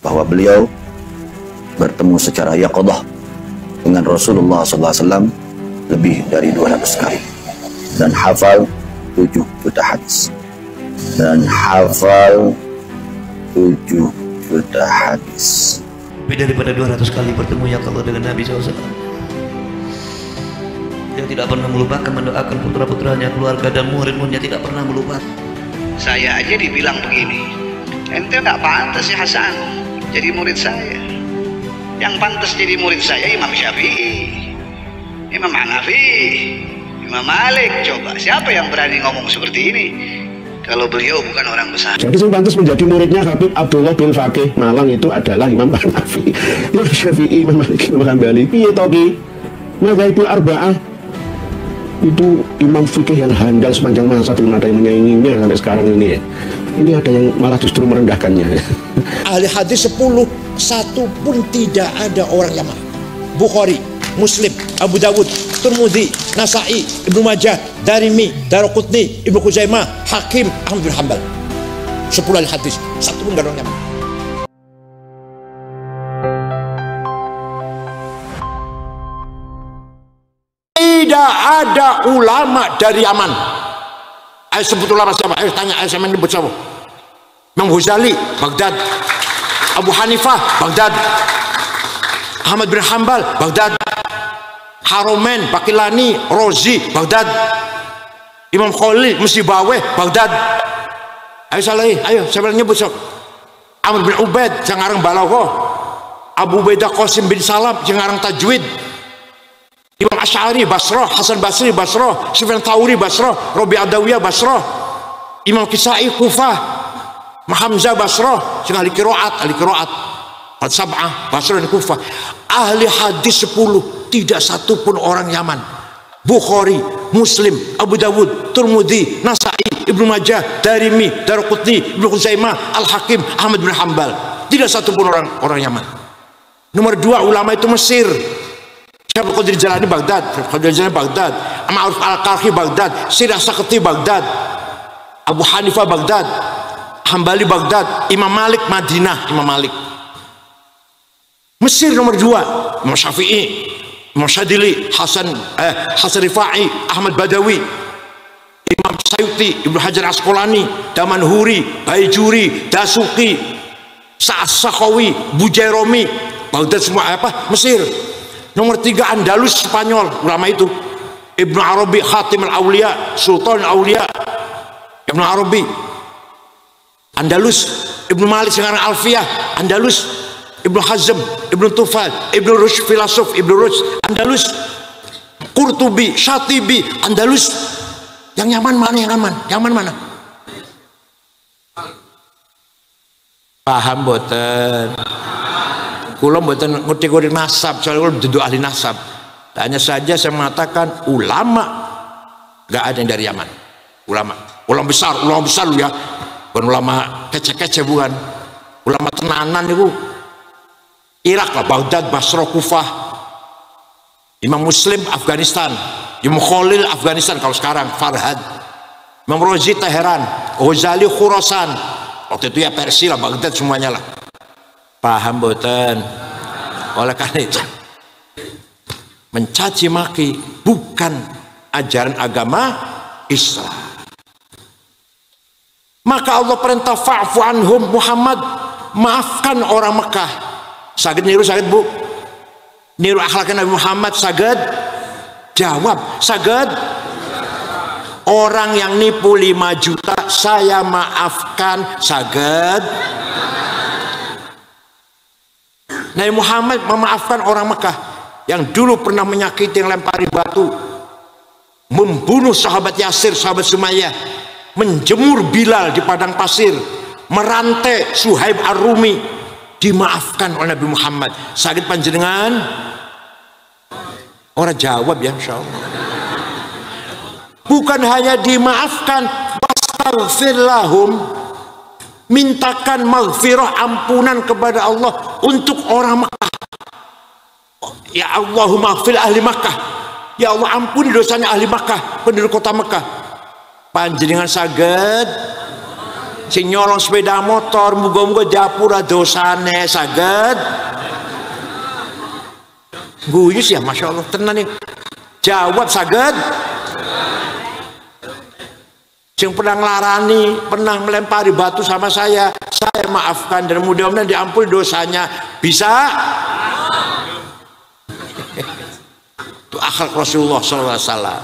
bahwa beliau bertemu secara yaqadah dengan Rasulullah SAW lebih dari 200 kali dan hafal 7 juta hadis Lebih daripada 200 kali bertemu yaqadah dengan Nabi SAW. Dia tidak pernah melupakan mendoakan putra-putranya, keluarga dan murid-muridnya, tidak pernah melupakan. Saya aja dibilang begini, ente nggak pantas ya Hasan jadi murid saya. Yang pantas jadi murid saya Imam Syafi'i, Imam Hanafi, Imam Malik. Coba siapa yang berani ngomong seperti ini kalau beliau bukan orang besar? Jadi yang pantas menjadi muridnya Habib Abdullah bin Faqih Malang itu adalah Imam Hanafi, Imam Syafi'i, Imam Malik, Imam Hambali. Piye toki? Mazhabul Arba'ah itu imam fikih yang handal sepanjang masa, belum ada yang menyainginya sampai sekarang ini ya. Ini ada yang malah justru merendahkannya. Ahli hadis 10, satu pun tidak ada orang Yaman. Bukhari, Muslim, Abu Dawud, Tirmidzi, Nasa'i, Ibnu Majah, Darimi, Daruqutni, Ibnu Khuzaimah, Hakim, Ahmad bin Hanbal. 10 ahli hadis, satu pun tidak ada orang Yaman. Tidak ada ulama dari Yaman. Ayo sebut ulama siapa? Ayo tanya, ayo sama nyebut siapa? Imam Ghazali, Baghdad. Abu Hanifah, Baghdad. Ahmad bin Hanbal, Baghdad. Haromen, Bakilani, Rozi, Baghdad. Imam Khalil, Musibaweh, Baghdad. Ayo salah, ayo siapa nyebut siapa? Amr bin Ubaid, Jangarang Balaghah. Abu Ubaidah Qasim bin Salam, Jangarang Tajwid. Imam Asy'ari Basrah, Hasan Basri Basrah, Sufyan Tsauri Basrah, Rabi' Adawiyah Basrah, Imam Kisai Kufah, Hamzah Basrah, sing ahli qiraat Al-Sab'ah Basrah dan Kufah. Ahli hadis 10, tidak satu pun orang Yaman. Bukhari, Muslim, Abu Dawud, Tirmidzi, Nasa'i, Ibnu Majah, Darimi, Daruqutni, Ibnu Khuzaimah, Al-Hakim, Ahmad bin Hanbal. Tidak satu pun orang Yaman. Nomor 2 ulama itu Mesir. Syekh Qadir Jalani Baghdad, Ma'ruf Al-Qarhi Baghdad, Sirah Sakti Baghdad, Abu Hanifah Baghdad, Hambali Baghdad, Imam Malik Madinah, Imam Malik. Mesir nomor 2, Imam Syafi'i, Imam Syadili, Hasan Rifai, Ahmad Badawi, Imam Sayuti, Ibnu Hajar Asqalani, Damanhuri, Baijuri, Dasuki, Sa'as-Sakhawi, Bujairomi, Baghdad semua Mesir. Nomor 3 Andalus Spanyol, ulama itu Ibnu Arabi, Khatim al-Auliya, Sultan al-Auliya, Ibnu Arabi Andalus. Ibnu Malik sekarang Alfiyah Andalus. Ibnu Hazm, Ibnu Tufal, Ibnu Rushd filosof, Ibnu Rushd Andalus. Qurtubi, Syatibi Andalus. Yang Yaman mana? Yang aman? Yaman mana? Paham boten? Kula mboten ngerti nasab, soalnya kula duduk ahli nasab. Hanya saja saya mengatakan ulama nggak ada yang dari Yaman. Ulama besar lu ya, bukan ulama kece-kece, bukan ulama tenanan itu. Irak lah, Baghdad, Basra, Kufah. Imam Muslim Afghanistan, Imam Khalil Afghanistan kalau sekarang, Farhad. Imam Rozi Teheran, Ghazali Khurasan. Waktu itu ya Persia lah, Baghdad semuanya lah. Paham boten? Oleh karena itu mencaci maki bukan ajaran agama Islam. Maka Allah perintah fa'fu anhum, Muhammad maafkan orang Mekah. Saged niru, saged bu niru akhlaknya Nabi Muhammad, saged jawab, saged. Orang yang nipu 5 juta saya maafkan, saged. Nabi Muhammad memaafkan orang Mekah yang dulu pernah menyakiti, yang lempari batu, membunuh sahabat Yasir, sahabat Sumayyah, menjemur Bilal di padang pasir, merantai Suhaib Ar-Rumi, dimaafkan oleh Nabi Muhammad. Sakit panjenengan? Orang jawab ya, insyaallah. Bukan hanya dimaafkan, wastaghfir lahum, mintakan maghfirah, ampunan kepada Allah untuk orang Makkah. Ya Allahumma maghfir ahli Makkah, ya Allah ampuni dosanya ahli Makkah, penduduk kota Makkah. Panjenengan saged sing nyolong sepeda motor muga-muga diapura dosane saged guyus ya Masya Allah tenan nih. Jawab saged. Sing pernah ngelarani, pernah melempari batu sama saya maafkan dan mudah-mudahan diampuni dosanya. Bisa? Itu akhlak Rasulullah SAW.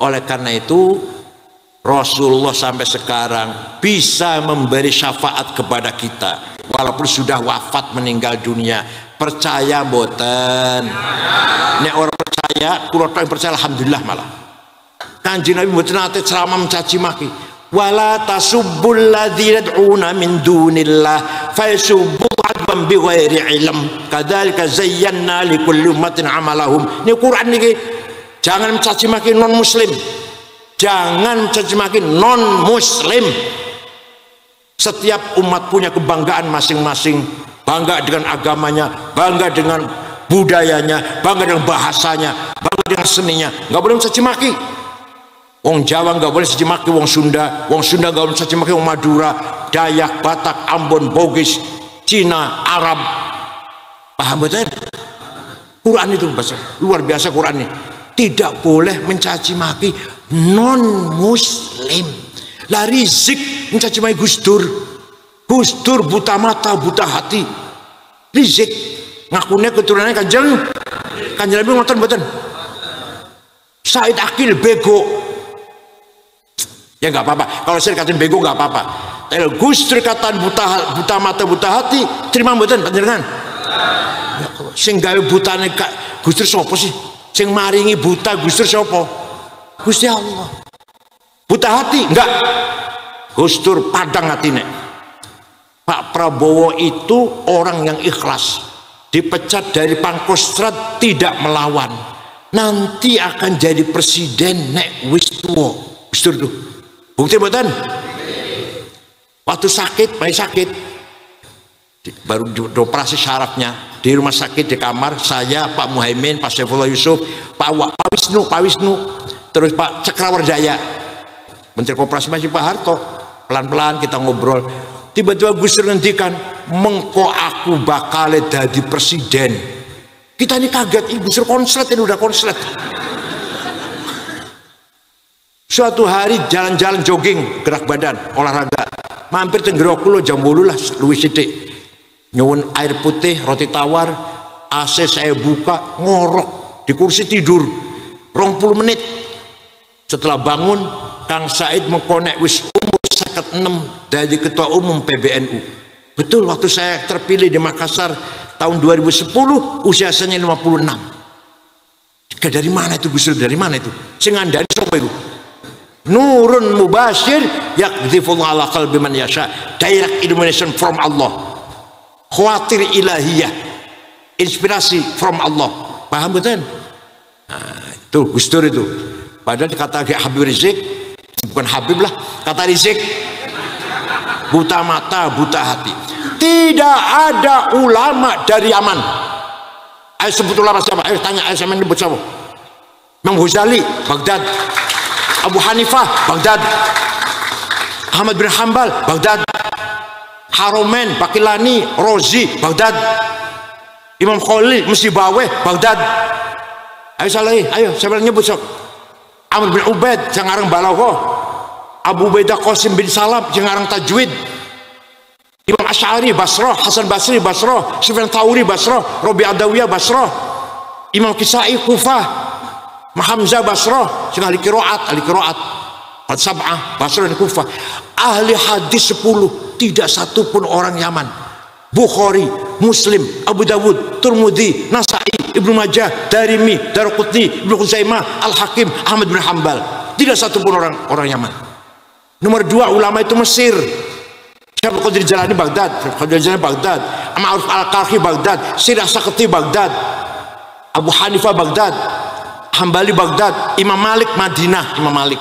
Oleh karena itu Rasulullah sampai sekarang bisa memberi syafaat kepada kita walaupun sudah wafat meninggal dunia. Percaya mboten? Nek orang percaya, kula tok percaya alhamdulillah malah. Kanjeng Nabi mboten nate ceramah mencaci maki. Wala tasubbul ladzina yad'una min dunillah fayasubbu adban bighairi ilm. Kadzalika zayyana likulli ummatin amalahum. Ini Quran niki. Jangan mencaci maki non muslim. Jangan mencaci maki non muslim. Setiap umat punya kebanggaan masing-masing. Bangga dengan agamanya, bangga dengan budayanya, bangga dengan bahasanya, bangga dengan seninya. Nggak boleh mencaci maki. Wong Jawa nggak boleh mencaci maki wong Sunda nggak boleh mencaci maki wong Madura, Dayak, Batak, Ambon, Bugis, Cina, Arab. Paham betul? Quran itu bahasa luar biasa Quran ini. Tidak boleh mencaci maki non muslim. Lah Rizik mencaci maki Gus Dur buta mata buta hati. Rizik ngakunya keturunannya Kanjeng Nabi ngoten mboten. Said Akil bego. Ya nggak apa-apa. Kalau saya dikatain bego nggak apa-apa. Kalau Gus Dur kataan buta mata buta hati, terima mboten panjenengan? Ya, sing gawe butane Gus Dur sapa sih? Sing maringi buta Gus Dur sapa? Gusti Allah. Buta hati enggak? Gus Dur padang hatine. Pak Prabowo itu orang yang ikhlas. Dipecat dari Pangkostrat tidak melawan. Nanti akan jadi presiden nek wis tuwa. Gus Dur tuh. Bukti mboten? Waktu sakit, bayi sakit. Baru dioperasi syarafnya di rumah sakit di kamar saya, Pak Muhaimin, Pak Saifullah Yusuf, Pak Wisnu, terus Pak Cakrawardaya, Menteri Koperasi masih Pak Harto. Pelan-pelan kita ngobrol. Tiba-tiba Gus Dur ngendikan, mengko aku bakal jadi presiden. Kita ini kaget, Gus Dur konslet ini udah konslet. Suatu hari jalan-jalan jogging, gerak badan, olahraga, mampir tenggero kulo jam 8 lah, luwih sithik. Nyuwun air putih, roti tawar, AC saya buka, ngorok di kursi tidur 20 menit. Setelah bangun, Kang Said mengkonek wis umur 56 dari ketua umum PBNU. Betul, waktu saya terpilih di Makassar tahun 2010 usia saya 56. Dari mana itu Gus Dur? Dari mana itu? Sing ngandani sapa itu? Nurun mubashir yakdzifullah ala qalbi man yasha. Direct illumination from Allah. Khawatir ilahiyah. Inspirasi from Allah. Paham betul? Nah, itu Gus Dur itu. Padahal kata Habib Rizik, bukan Habib lah, kata Rizik, buta mata, buta hati. Tidak ada ulama dari Yaman. Ayo sebut ulama siapa? Ayo tanya, ayo sama nyebut siapa? Imam Ghazali, Baghdad. Abu Hanifah, Baghdad. Ahmad bin Hanbal, Baghdad. Haromen, Bakilani, Rozi, Baghdad. Imam Khalil, Musibaweh, Baghdad. Ayo salah, ayo siapa nyebut siapa? Amr bin Ubaid, Jangarang Balaghah. Abu Ubaidah Qasim bin Salam, Jangarang Tajwid. Imam Asy'ari Basrah, Hasan Basri Basrah, Sufyan Tsauri Basrah, Rabi' Adawiyah Basrah. Imam Kisai Kufah. Hamzah Basrah, ahli qiraat, Al-Sab'ah, Basrah dan Kufah. Ahli hadis 10, tidak satu pun orang Yaman. Bukhari, Muslim, Abu Dawud, Tirmidzi, Nasa'i, Ibnu Majah, Darimi, Daraqutni, Ibnu Khuzaimah, Al-Hakim, Ahmad bin Hanbal. Tidak satu pun orang Yaman. Nomor 2 ulama itu Mesir. Syekh Qadir Jalani Baghdad, Ma'ruf Al-Qarhi Baghdad, Sirah Sakti Baghdad, Abu Hanifah Baghdad, Hambali Baghdad, Imam Malik Madinah, Imam Malik.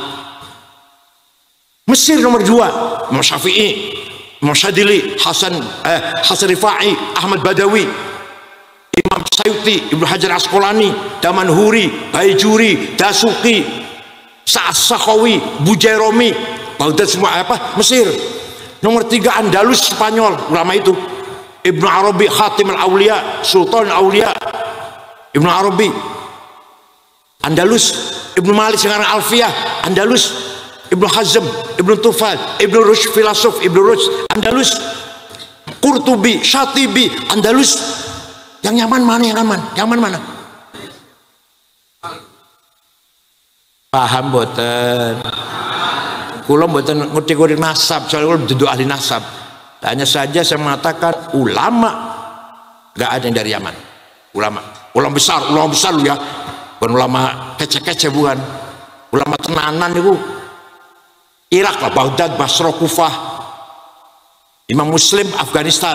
Mesir nomor 2, Imam Syafi'i, Imam Syadili, Hasan Rifai, Ahmad Badawi, Imam Sayuti, Ibnu Hajar Asqalani, Damanhuri, Baijuri, Dasuki, Sa'as Sakhawi, Bujairomi, Baghdad semua Mesir. Nomor 3 Andalus Spanyol, ulama itu Ibnu Arabi Khatim al-Aulia, Sultan al-Aulia Ibnu Arabi Andalus. Ibnu Malik sekarang Alfiyah Andalus. Ibnu Hazm, Ibnu Tufal, Ibnu Rushd filosof, Ibnu Rushd Andalus. Qurtubi, Syatibi Andalus. Yang nyaman mana? Yang aman? Yang aman mana? Paham boten? Kula boten ngerti nasab, soalnya kula duduk ahli nasab. Hanya saja saya mengatakan ulama nggak ada yang dari Yaman. Ulama besar lu ya, bukan ulama kece-kece, bukan ulama tenanan itu. Irak lah, Baghdad, Basra, Kufah. Imam Muslim Afghanistan,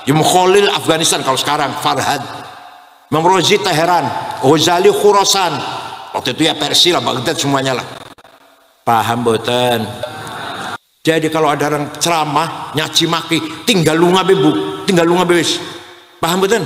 Imam Khalil Afghanistan kalau sekarang, Farhad. Imam Razi Teheran, Ghazali Khurasan. Waktu itu ya Persia lah, Baghdad semuanya lah. Paham boten? Jadi kalau ada orang ceramah nyaci maki, tinggal lu ngabe bu, tinggal lu ngabe wis. Paham boten?